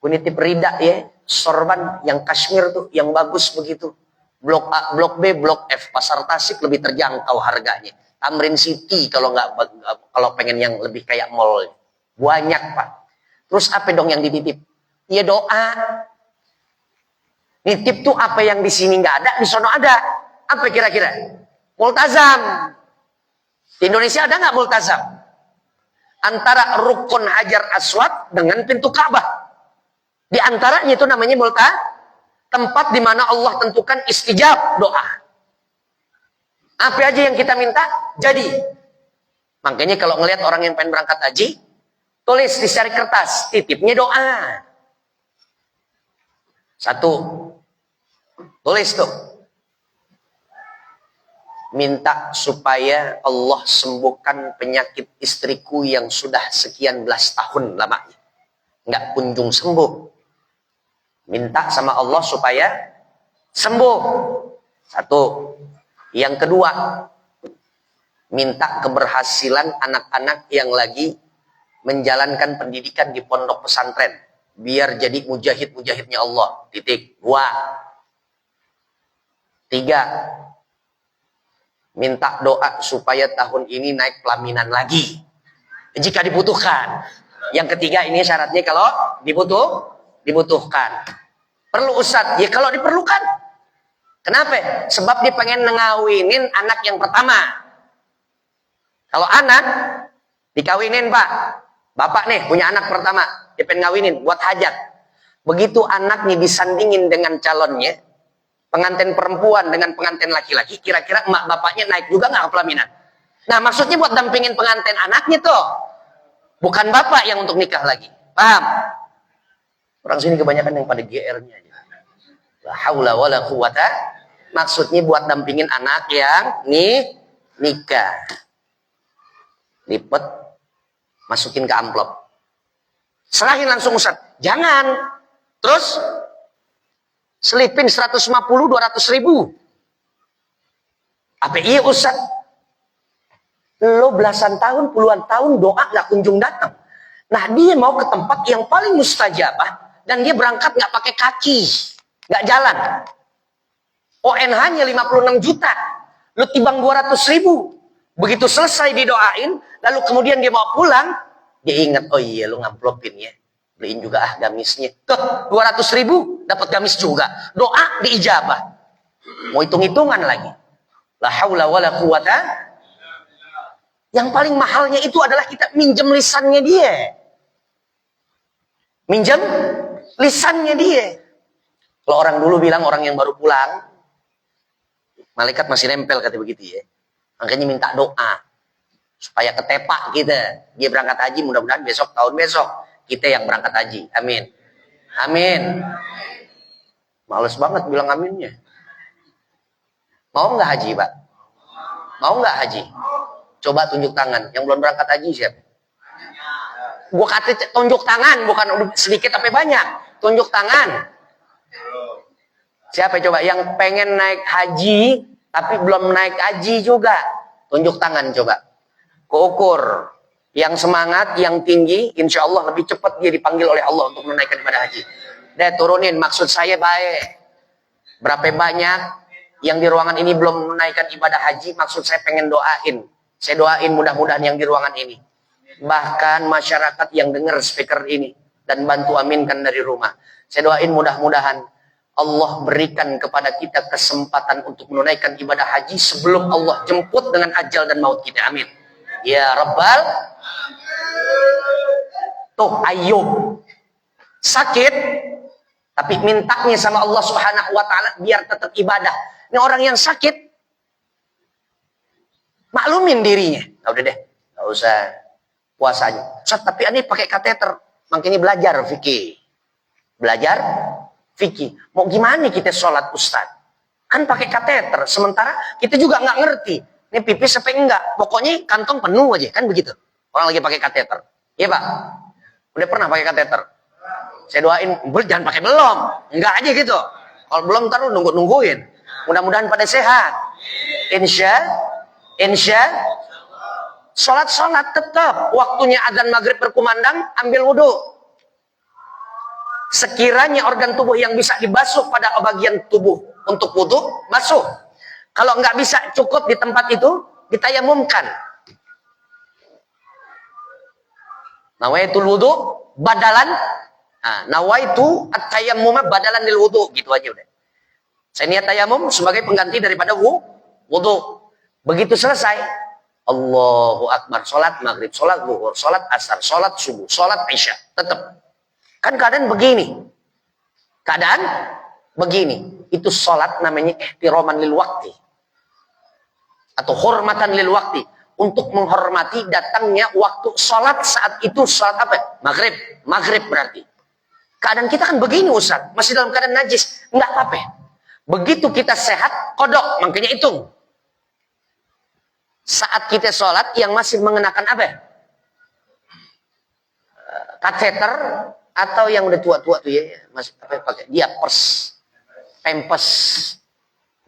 Gue nitip rida ya. Sorban yang kashmir tuh, yang bagus begitu. Blok A, Blok B, Blok F. Pasar Tasik lebih terjangkau harganya. Tamrin City kalau pengen yang lebih kayak mall. Banyak Pak. Terus apa dong yang dititip? Ya doa. Nitip tuh apa yang di sini nggak ada, di sono ada. Apa kira-kira? Multazam. Di Indonesia ada nggak multazam? Antara rukun Hajar Aswad dengan pintu Ka'bah. Di antaranya itu namanya tempat di mana Allah tentukan istijab doa. Apa aja yang kita minta, jadi. Makanya kalau ngelihat orang yang pengen berangkat haji, tulis di secari kertas, titipnya doa. Satu, tulis tuh. Minta supaya Allah sembuhkan penyakit istriku yang sudah sekian belas tahun lamanya. Nggak kunjung sembuh. Minta sama Allah supaya sembuh. Satu. Yang kedua, minta keberhasilan anak-anak yang lagi menjalankan pendidikan di pondok pesantren. Biar jadi mujahid-mujahidnya Allah. Titik. Dua. Tiga. Minta doa supaya tahun ini naik pelaminan lagi. Jika dibutuhkan. Yang ketiga ini syaratnya kalau dibutuhkan. Perlu Ustadz? Ya kalau diperlukan. Kenapa? Sebab dia pengen ngawinin anak yang pertama. Kalau anak dikawinin Pak. Bapak nih punya anak pertama. Dia pengen ngawinin buat hajat. Begitu anaknya disandingin dengan calonnya. Pengantin perempuan dengan pengantin laki-laki, kira-kira emak bapaknya naik juga nggak ke pelaminan? Nah maksudnya buat dampingin pengantin anaknya tuh, bukan bapak yang untuk nikah lagi, paham? Orang sini kebanyakan yang pada GR-nya aja. La haula wala quwata. Maksudnya buat dampingin anak yang nikah. Lipet, masukin ke amplop. Serahin langsung Ustaz. Jangan. Terus selipin 150-200 ribu. Apa iya Ustaz? Lo belasan tahun, puluhan tahun doa gak kunjung datang. Nah dia mau ke tempat yang paling mustajabah dan dia berangkat gak pakai kaki, gak jalan. ONH-nya 56 juta. Lu timbang 200.000. Begitu selesai didoain, lalu kemudian dia mau pulang, dia ingat, oh iya lu ngamplopin ya. Beliin juga gamisnya. Tuh, 200.000 dapat gamis juga. Doa diijabah. Mau hitung-hitungan lagi. La haula wala quwata. Yang paling mahalnya itu adalah kita minjem lisannya dia. Minjem lisannya dia. Kalau orang dulu bilang orang yang baru pulang, malaikat masih nempel kata begitu ya. Makanya minta doa supaya ketepak kita. Dia berangkat haji, mudah-mudahan besok tahun besok kita yang berangkat haji. Amin. Amin. Males banget bilang aminnya. Mau nggak haji, Pak? Mau nggak haji? Coba tunjuk tangan. Yang belum berangkat haji siapa? Gua kata tunjuk tangan, bukan sedikit tapi banyak. Tunjuk tangan. Siapa coba yang pengen naik haji tapi belum naik haji juga? Tunjuk tangan coba. Keukur. Yang semangat, yang tinggi, insya Allah lebih cepat dia dipanggil oleh Allah untuk menaikkan ibadah haji. Deh turunin, maksud saya baik. Berapa banyak yang di ruangan ini belum menaikkan ibadah haji, maksud saya pengen doain. Saya doain mudah-mudahan yang di ruangan ini. Bahkan masyarakat yang dengar speaker ini dan bantu aminkan dari rumah. Saya doain mudah-mudahan Allah berikan kepada kita kesempatan untuk menunaikan ibadah haji sebelum Allah jemput dengan ajal dan maut kita. Amin. Ya Rabbal. Tuh Ayub sakit tapi mintanya sama Allah Subhanahu wa taala biar tetap ibadah. Ini orang yang sakit maklumin dirinya. Nah, udah deh, nggak usah puasa aja. Ustaz, tapi ini pakai kateter, makanya belajar fikih. Belajar fikih. Mau gimana kita sholat Ustaz? Kan pakai kateter, sementara kita juga nggak ngerti. Ini pipis sampai enggak, pokoknya kantong penuh aja, kan begitu. Orang lagi pakai kateter. Iya Pak? Udah pernah pakai kateter? Saya doain, jangan pakai belum. Enggak aja gitu. Kalau belum ntar lu nungguin. Mudah-mudahan pada sehat. Insya sholat tetap. Waktunya azan maghrib berkumandang, ambil wudhu. Sekiranya organ tubuh yang bisa dibasuh pada bagian tubuh untuk wudhu, basuh. Kalau nggak bisa cukup di tempat itu, ditayamumkan. Nawaitul wudhu badalan. Nawaitu at-tayammuma badalan lil wudhu. Gitu aja udah. Saya niat tayamum sebagai pengganti daripada wudhu. Begitu selesai, Allahu Akbar. Sholat maghrib, sholat zuhur, sholat asar, sholat subuh, sholat isya. Tetap. Kan keadaan begini. Keadaan begini. Itu sholat namanya ihtiraman lil wakti. Atau hormatan lil wakti. Untuk menghormati datangnya waktu sholat saat itu. Sholat apa? Maghrib. Maghrib berarti. Keadaan kita kan begini Ustaz. Masih dalam keadaan najis. Enggak apa-apa. Begitu kita sehat, kodok. Makanya hitung. Saat kita sholat yang masih mengenakan apa? Kateter. Atau yang udah tua-tua tuh ya. Masih pakai diapers. Pempes.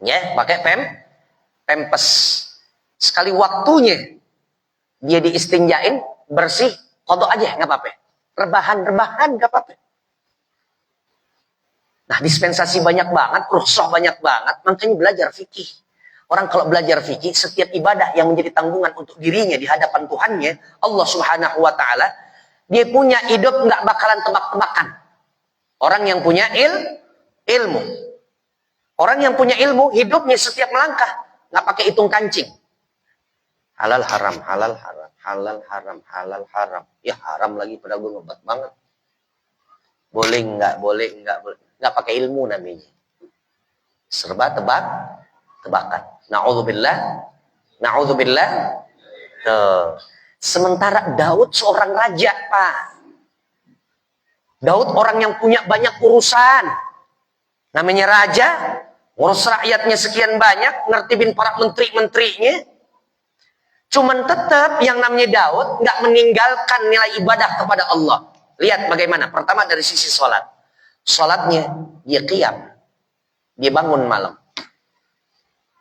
Ya, pakai pempes. Sekali waktunya dia diistinjain bersih, kodok aja nggak apa-apa. Rebahan nggak apa-apa. Nah, dispensasi banyak banget, rukhsah banyak banget, makanya belajar fikih. Orang kalau belajar fikih, setiap ibadah yang menjadi tanggungan untuk dirinya di hadapan Tuhannya, Allah Subhanahu wa taala, dia punya hidup nggak bakalan tebak-tebakan. Orang yang punya ilmu. Orang yang punya ilmu, hidupnya setiap melangkah nggak pakai hitung kancing. Halal haram, halal haram, halal haram, halal haram. Ya haram lagi padahal gue ngebat banget. Boleh enggak, enggak pakai ilmu namanya. Serba tebakan. Na'udzubillah. Tuh. Sementara Daud seorang raja, Pak. Daud orang yang punya banyak urusan. Namanya raja, ngurus rakyatnya sekian banyak, ngertibin para menteri-menterinya. Cuman tetap yang namanya Daud nggak meninggalkan nilai ibadah kepada Allah. Lihat bagaimana. Pertama dari sisi sholat. Sholatnya dia qiyam. Dia bangun malam.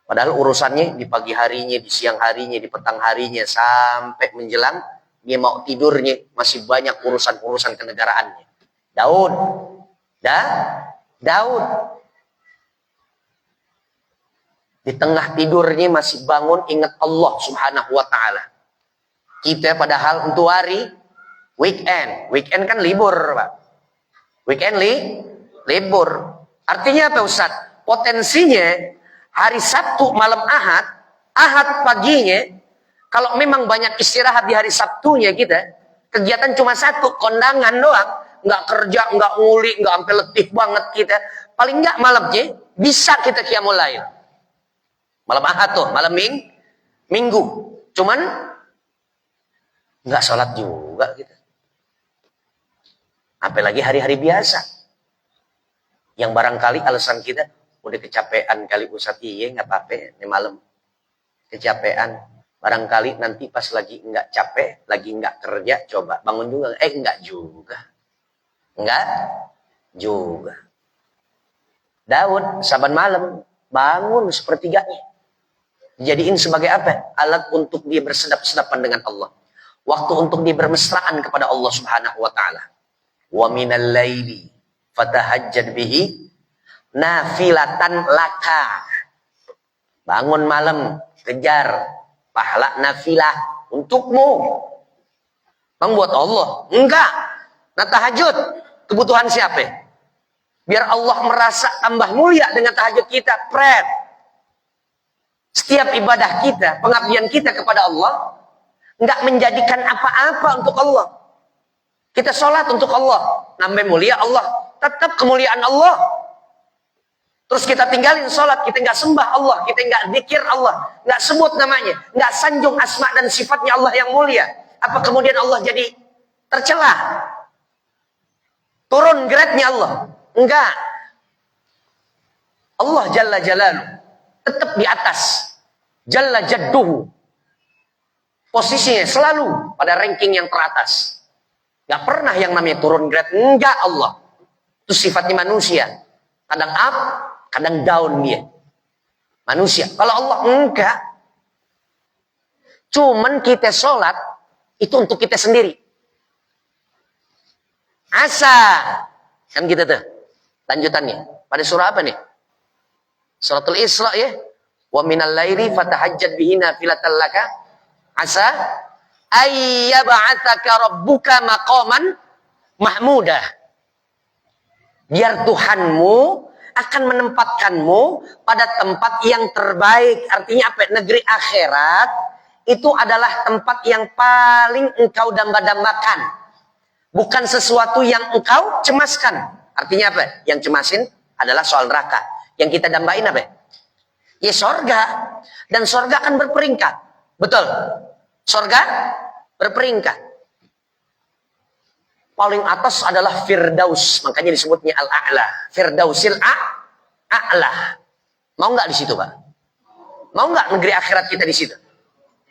Padahal urusannya di pagi harinya, di siang harinya, di petang harinya, sampai menjelang dia mau tidurnya masih banyak urusan-urusan kenegaraannya. Daud. Di tengah tidurnya masih bangun ingat Allah subhanahu wa ta'ala. Kita padahal untuk hari weekend. Weekend kan libur, Pak. Weekend libur. Artinya apa Ustaz? Potensinya hari Sabtu malam Ahad, Ahad paginya, kalau memang banyak istirahat di hari Sabtunya kita, kegiatan cuma satu, kondangan doang. Nggak kerja, nggak nguli, nggak sampai letih banget kita. Paling nggak malamnya bisa kita qiyamul lail. Malam Ahad tuh, malam Minggu. Cuman nggak sholat juga kita. Apalagi hari-hari biasa. Yang barangkali alasan kita, udah kecapean kali Ustaz, iya nggak apa-apa, ini malam. Kecapean. Barangkali nanti pas lagi nggak capek, lagi nggak kerja, coba bangun juga. Nggak juga. Nggak juga. Daud, saban malam, bangun sepertiganya. Jadiin sebagai apa? Alat untuk dia bersedap-sedapan dengan Allah. Waktu untuk dia bermesraan kepada Allah subhanahu wa ta'ala. Wa minal laili fatahajjad bihi nafilatan laka. Bangun malam, kejar pahala nafilah untukmu. Bang buat Allah? Enggak. Nah tahajud, kebutuhan siapa? Biar Allah merasa tambah mulia dengan tahajud kita. Pret. Setiap ibadah kita, pengabdian kita kepada Allah, enggak menjadikan apa-apa untuk Allah. Kita sholat untuk Allah, nambah mulia Allah, tetap kemuliaan Allah. Terus kita tinggalin sholat, kita enggak sembah Allah, kita enggak zikir Allah, enggak sebut namanya, enggak sanjung asma dan sifatnya Allah yang mulia. Apa kemudian Allah jadi tercela? Turun grade-nya Allah? Enggak. Allah Jalla Jalaluhu tetap di atas. Jalla Jadduhu. Posisinya selalu pada ranking yang teratas. Gak pernah yang namanya turun grade. Enggak Allah. Itu sifatnya manusia. Kadang up, kadang down dia. Manusia. Kalau Allah enggak. Cuman kita sholat, itu untuk kita sendiri. Asa. Kan gitu tuh. Lanjutannya. Pada surah apa nih? Suratul Isra ya. Wa minal laili fatahajjad bihi nafilatan laka asa ayyab'atsaka rabbuka maqaman mahmudah. Biar Tuhanmu akan menempatkanmu pada tempat yang terbaik. Artinya apa? Negeri akhirat itu adalah tempat yang paling engkau damba-dambakan. Bukan sesuatu yang engkau cemaskan. Artinya apa? Yang cemasin adalah soal neraka. Yang kita dambain apa? Ya sorga. Dan sorga akan berperingkat. Betul. Sorga berperingkat. Paling atas adalah Firdaus. Makanya disebutnya Al-A'la. Firdausil A'la. Mau nggak di situ, Pak? Mau nggak negeri akhirat kita di situ?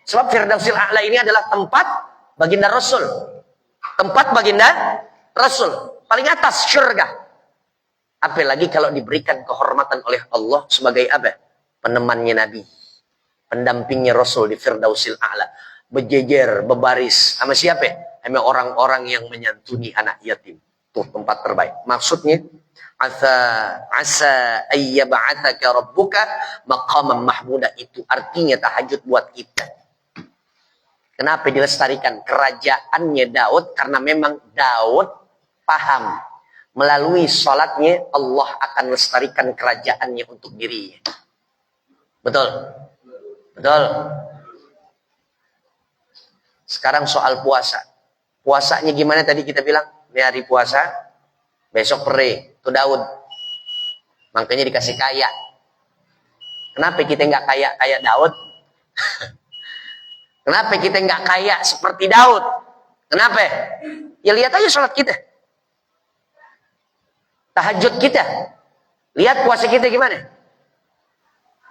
Sebab Firdausil A'la ini adalah tempat baginda Rasul. Tempat baginda Rasul. Paling atas surga. Apalagi kalau diberikan kehormatan oleh Allah sebagai apa? Penemannya Nabi, pendampingnya Rasul di Firdausil A'la, berjejer, berbaris sama siapa? Sama orang-orang yang menyantuni anak yatim. Tuh tempat terbaik. Maksudnya asa ayyab'atsaka rabbuka maqaman mahmuda, itu artinya tahajud buat kita. Kenapa dilestarikan kerajaannya Daud? Karena memang Daud paham melalui sholatnya Allah akan lestarikan kerajaannya untuk dirinya. Betul? Betul. Sekarang soal puasa. Puasanya gimana tadi kita bilang? Ini hari puasa, besok pere. Itu Daud. Makanya dikasih kaya. Kenapa kita nggak kaya kayak Daud? Kenapa kita nggak kaya seperti Daud? Kenapa? Ya lihat aja sholat kita. Tahajud kita. Lihat puasa kita gimana?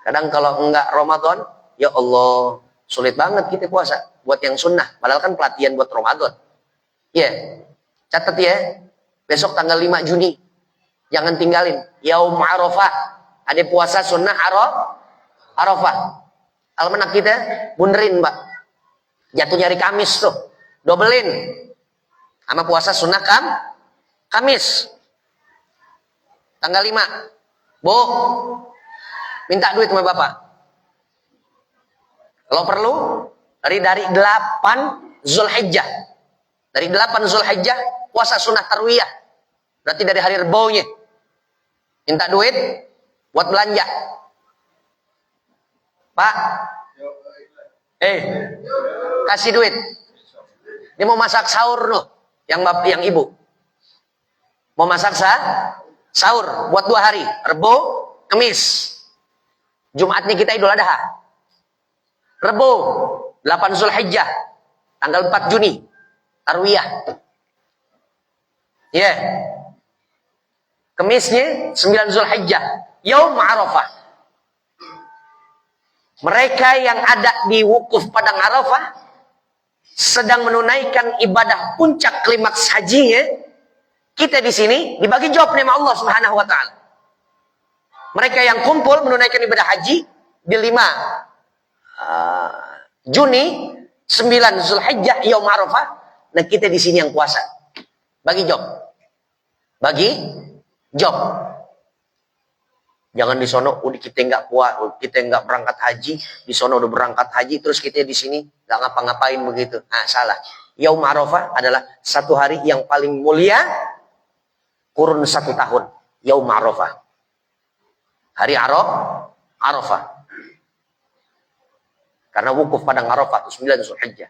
Kadang kalau enggak Ramadan, ya Allah, sulit banget kita puasa. Buat yang sunnah, padahal kan pelatihan buat Ramadan. Ya, catat ya, besok tanggal 5 Juni. Jangan tinggalin, Yaum Arafah. Ada puasa sunnah Arafah. Almanak kita, bunderin Mbak. Jatuhnya hari Kamis tuh, dobelin. Sama puasa sunnah Kamis. Tanggal 5. Bu, minta duit sama bapak. Kalau perlu dari 8 Zulhijjah. Dari 8 Zulhijjah puasa sunnah tarwiyah. Berarti dari hari Rebonya. Minta duit buat belanja. Pak, kasih duit. Dia mau masak sahur loh, yang ibu. Mau masak sahur buat 2 hari, Rebo, Kamis. Jumatnya kita Idul Adha. Rebo, 8 Zulhijjah, tanggal 4 Juni, Tarwiyah. Ya. Yeah. Kemisnya 9 Zulhijjah, Yaum Arafah. Mereka yang ada di wukuf padang Arafah sedang menunaikan ibadah puncak klimaks hajinya. Kita di sini dibagi job sama Allah Subhanahu wa taala. Mereka yang kumpul menunaikan ibadah haji di 5 Juni, 9 Zulhijjah, Yaum Arafah. Nah, kita di sini yang puasa. Bagi job. Jangan di sono udah kita nggak berangkat haji, di sono udah berangkat haji, terus kita di sini nggak ngapa-ngapain begitu. Nah, salah. Yaum Arafah adalah 1 hari yang paling mulia kurun 1 tahun. Yaum Arafah. Hari Arafah. Karena wukuf padang Arafah itu 9 Zulhijjah.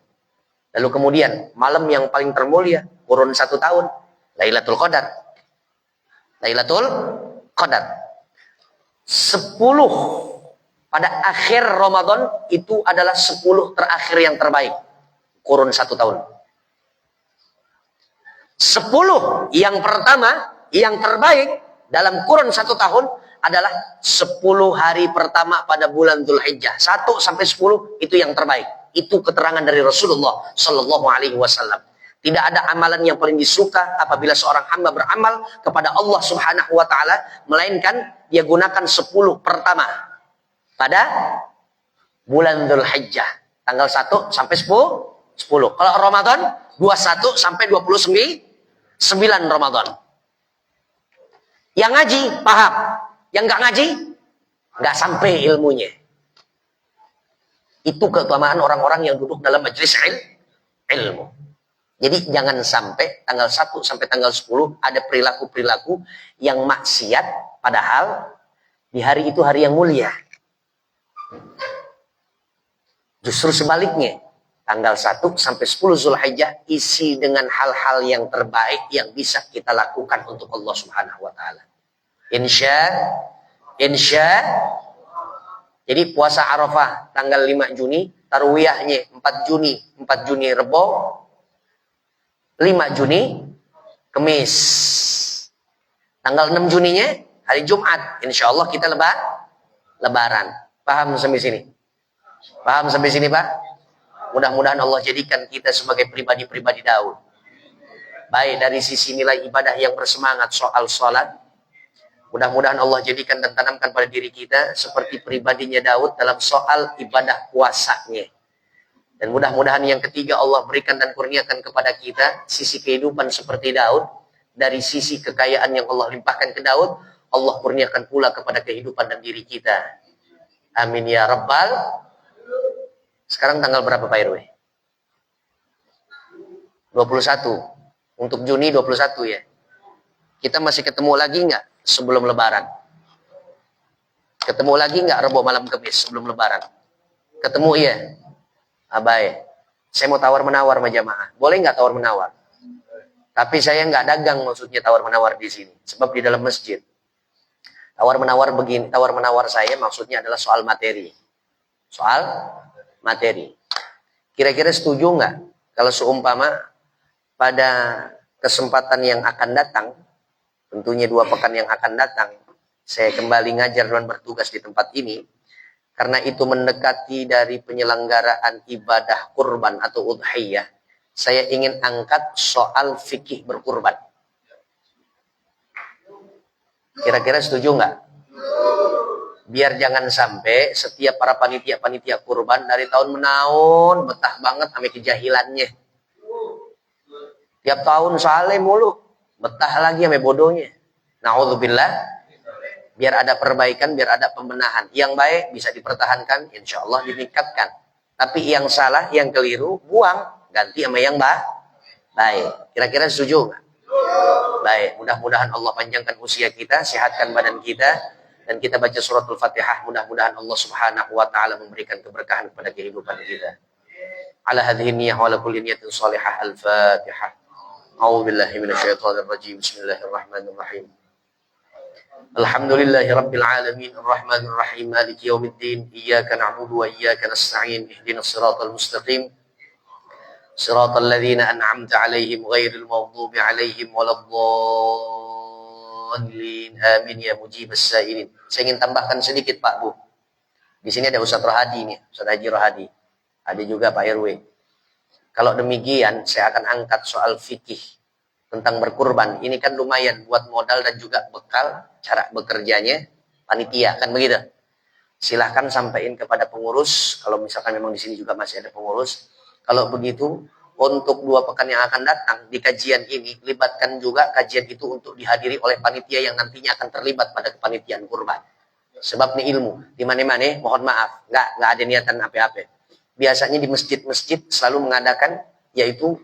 Lalu kemudian malam yang paling termulia kurun 1 tahun, Lailatul Qadar. Lailatul Qadar. 10 pada akhir Ramadan itu adalah 10 terakhir yang terbaik. Kurun 1 tahun. 10 yang pertama, yang terbaik dalam kurun 1 tahun adalah 10 hari pertama pada bulan Dzulhijjah. 1 sampai 10 itu yang terbaik. Itu keterangan dari Rasulullah Shallallahu Alaihi Wasallam. Tidak ada amalan yang paling disuka apabila seorang hamba beramal kepada Allah Subhanahu wa taala melainkan dia gunakan 10 pertama pada bulan Dzulhijjah, tanggal 1 sampai 10. Kalau Ramadan 21 sampai 29 Ramadan. Yang ngaji paham, yang nggak ngaji nggak sampai ilmunya. Itu keutamaan orang-orang yang duduk dalam majelis ilmu. Jadi jangan sampai tanggal 1 sampai tanggal 10 ada perilaku-perilaku yang maksiat, padahal di hari itu hari yang mulia. Justru sebaliknya, tanggal 1 sampai 10 Zulhijjah isi dengan hal-hal yang terbaik yang bisa kita lakukan untuk Allah Subhanahu wa taala. Insya. Jadi puasa Arafah tanggal 5 Juni, tarwiyahnya 4 Juni Rebo, 5 Juni Kamis. Tanggal 6 Juninya hari Jumat. Insya Allah kita lebaran. Paham sampai sini? Paham sampai sini, Pak? Mudah-mudahan Allah jadikan kita sebagai pribadi-pribadi Daud. Baik dari sisi nilai ibadah yang bersemangat soal sholat. Mudah-mudahan Allah jadikan dan tanamkan pada diri kita seperti pribadinya Daud dalam soal ibadah puasanya. Dan mudah-mudahan yang ketiga Allah berikan dan kurniakan kepada kita sisi kehidupan seperti Daud. Dari sisi kekayaan yang Allah limpahkan ke Daud, Allah kurniakan pula kepada kehidupan dan diri kita. Amin ya Rabbal. Sekarang tanggal berapa Pak RW? 21. Untuk Juni 21 ya. Kita masih ketemu lagi nggak sebelum Lebaran? Ketemu lagi nggak Rebo malam Kamis sebelum Lebaran? Ketemu iya. Abai, saya mau tawar-menawar sama jamaah. Boleh nggak tawar-menawar? Tapi saya nggak dagang maksudnya tawar-menawar di sini. Sebab di dalam masjid. Tawar-menawar begini, tawar-menawar saya maksudnya adalah soal materi. Soal materi. Kira-kira setuju nggak kalau seumpama pada kesempatan yang akan datang, tentunya 2 pekan yang akan datang, saya kembali ngajar dan bertugas di tempat ini. Karena itu mendekati dari penyelenggaraan ibadah kurban atau udhiyah. Saya ingin angkat soal fikih berkurban. Kira-kira setuju nggak? Biar jangan sampai setiap para panitia-panitia kurban dari tahun menahun betah banget sama kejahilannya. Tiap tahun saleh mulu, betah lagi sama bodohnya. Na'udzubillah. Biar ada perbaikan, biar ada pembenahan. Yang baik bisa dipertahankan, insya Allah ditingkatkan. Tapi yang salah, yang keliru, buang. Ganti sama yang baik. Kira-kira setuju nggak? Baik, mudah-mudahan Allah panjangkan usia kita, sehatkan badan kita, dan kita baca suratul Fatihah. Mudah-mudahan Allah Subhanahu wa taala memberikan keberkahan kepada kehidupan kita. Ala hadhihi niyyah wa ala kulli niyatin shalihah. Al-Fatihah. A'udzu billahi minasyaitonir rajim. Bismillahirrahmanirrahim. Alhamdulillahi rabbil alamin, arrahmanir rahim, maliki yaumiddin. Iyyaka na'budu wa iyyaka nasta'in. Ihdinas siratal mustaqim. Siratal ladzina an'amta 'alaihim ghairil maghdubi 'alaihim waladdallin. Amin ya mujibas sa'ilin. Saya ingin tambahkan sedikit Pak Bu. Di sini ada Ustaz Rohadi nih, Ustaz Haji Rohadi. Ada juga Pak RW. Kalau demikian saya akan angkat soal fikih tentang berkurban. Ini kan lumayan buat modal dan juga bekal cara bekerjanya panitia, kan begitu? Silahkan sampaikan kepada pengurus, kalau misalkan memang di sini juga masih ada pengurus. Kalau begitu, untuk 2 pekan yang akan datang di kajian ini, libatkan juga kajian itu untuk dihadiri oleh panitia yang nantinya akan terlibat pada kepanitiaan kurban. Sebab ini ilmu, di mana-mana, mohon maaf, nggak ada niatan apa-apa. Biasanya di masjid-masjid selalu mengadakan, yaitu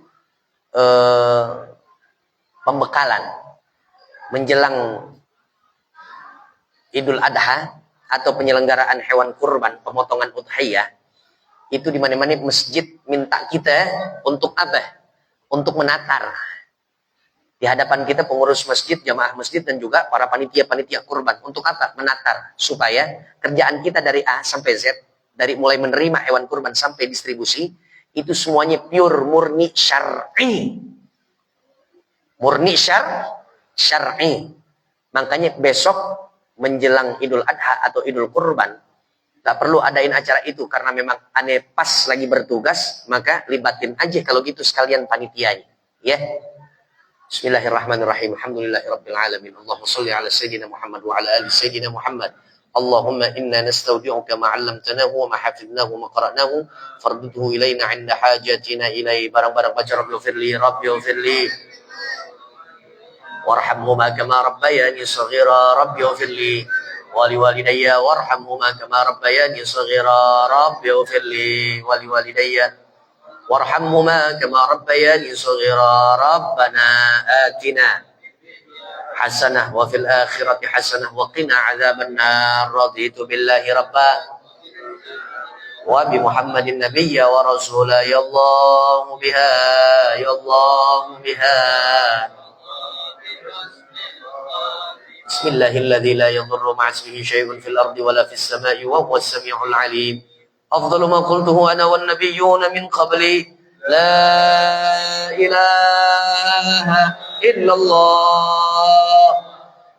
pembekalan menjelang Idul Adha atau penyelenggaraan hewan kurban, pemotongan udhiyah. Itu di mana-mana masjid minta kita untuk apa? Untuk menatar. Di hadapan kita pengurus masjid, jamaah masjid dan juga para panitia-panitia kurban. Untuk apa? Menatar. Supaya kerjaan kita dari A sampai Z, dari mulai menerima hewan kurban sampai distribusi, itu semuanya pure, murni, syar'i. Murni syar'i. Makanya besok menjelang Idul Adha atau Idul Kurban, gak perlu adain acara itu karena memang aneh pas lagi bertugas, maka libatin aja kalau gitu sekalian panitianya. Ya. Bismillahirrahmanirrahim. Alhamdulillahirabbil alamin. Allahumma shalli ala sayyidina Muhammad wa ala ali sayyidina Muhammad. Allahumma inna nastaudi'uka ma 'allamtanahu wa ma hafidnahu wa ma qara'nahu fardudhu ilaina 'inda hajatina ilaihi. Barang-barang baca Rabbighfirli warhamhuma kama rabbayani shaghira. Rabbighfirli ولوالدي وارحمهما كما ربياني صغيرا. رب اغفر لي ولوالدي وارحمهما كما ربياني صغيرا. ربنا آتنا حسنة وفي الآخرة حسنة وقنا عذاب النار. رضيت بالله ربا وبمحمد النبي ورسولا. يا الله بها يا الله بها. بسم الله الذي لا يضر مع اسمه شيء في الأرض ولا في السماء وهو السميع العليم. أفضل ما قلته أنا والنبيون من قبلي لا إله إلا الله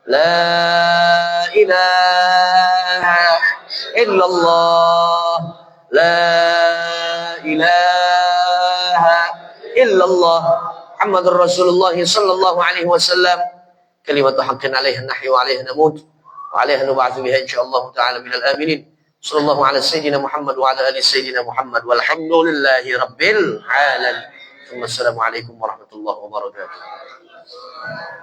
لا إله إلا الله لا إله إلا الله محمد رسول الله صلى الله عليه وسلم. كلمة حق عليها نحيا وعليها نموت وعليها نبعث بها إن شاء الله تعالى من الآمنين. صلى الله على سيدنا محمد وعلى آل سيدنا محمد والحمد لله رب العالمين. ثم السلام عليكم ورحمة الله وبركاته.